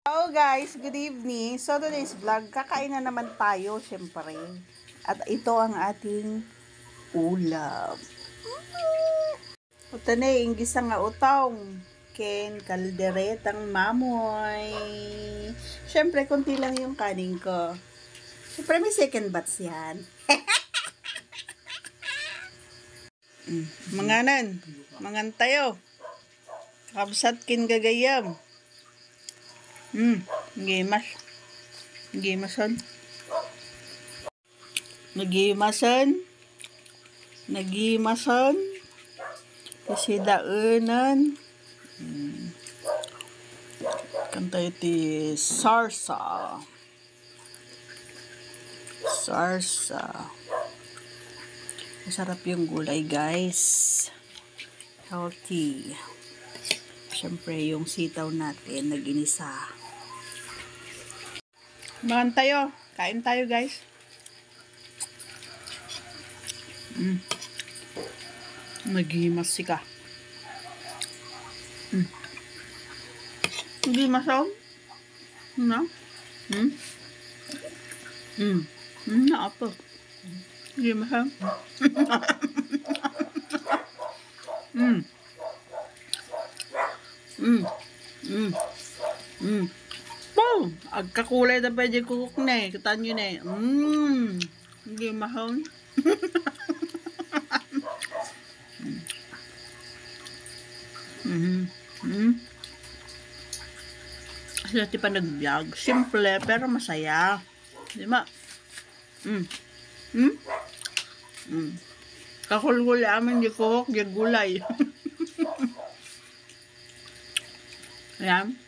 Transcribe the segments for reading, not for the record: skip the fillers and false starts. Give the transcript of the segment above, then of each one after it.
Hello guys, good evening. So today's vlog, kakain na naman tayo syempre. At ito ang ating ulam. Ito na yung gisang nga utong. Ken kalderetang mamoy. Syempre, konti lang yung kanin ko. Syempre, may second batch yan. Manganan. Mangan tayo. Kabsat kin gagayam. Gimas. Gimason. Nagimason. Kasi daunan. Kanta iti sarsa. Masarap yung gulay, guys. Healthy. Siyempre, yung sitaw natin, naginisa. Makan tayo. Kain tayo, guys. Nagimas ka. Nagimas ako? Na? Na apa? Nagimas ako? Oh, agkakulay na pwede kukuk na eh. Kitaan nyo na eh. Hindi mahon. Sila tipa nag-vlog. Simple pero masaya. Di ba? Kakulgulay amin di kukuk, di gulay. Ayan.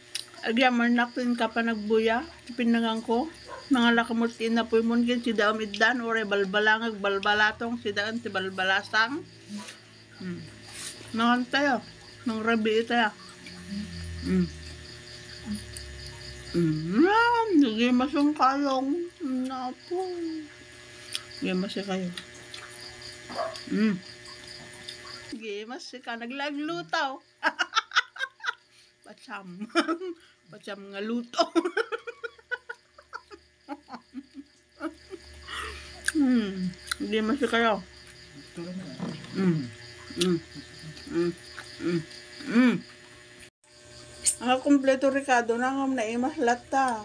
Agyaman nakin ka pa nagbuya. Pinangang ko. Nangalakamu't inapoy mo kin si daam iddan. Ore balbalangag balbalatong. Si daan ti balbalasang. Nangan tayo. Nang rabi tayo. Nagimas yung kalong. Napo. Nagimas kayo. Nagimas ka. Naglaglutaw. Pacham nga luto. Hindi masya kayo. Ang kompleto Ricardo na nga naimas lata.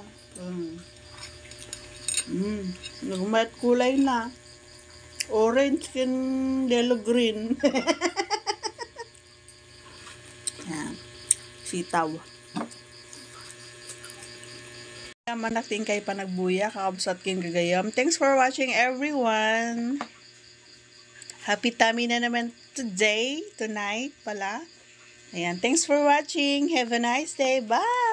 Nagmayat kulay na. Orange kin yellow green. Yan. Sitaw. Yaman natin kay panagbuya, kakabsat king gagayam. Thanks for watching, everyone. Happy tummy na naman tonight pala. Ayan, thanks for watching. Have a nice day. Bye!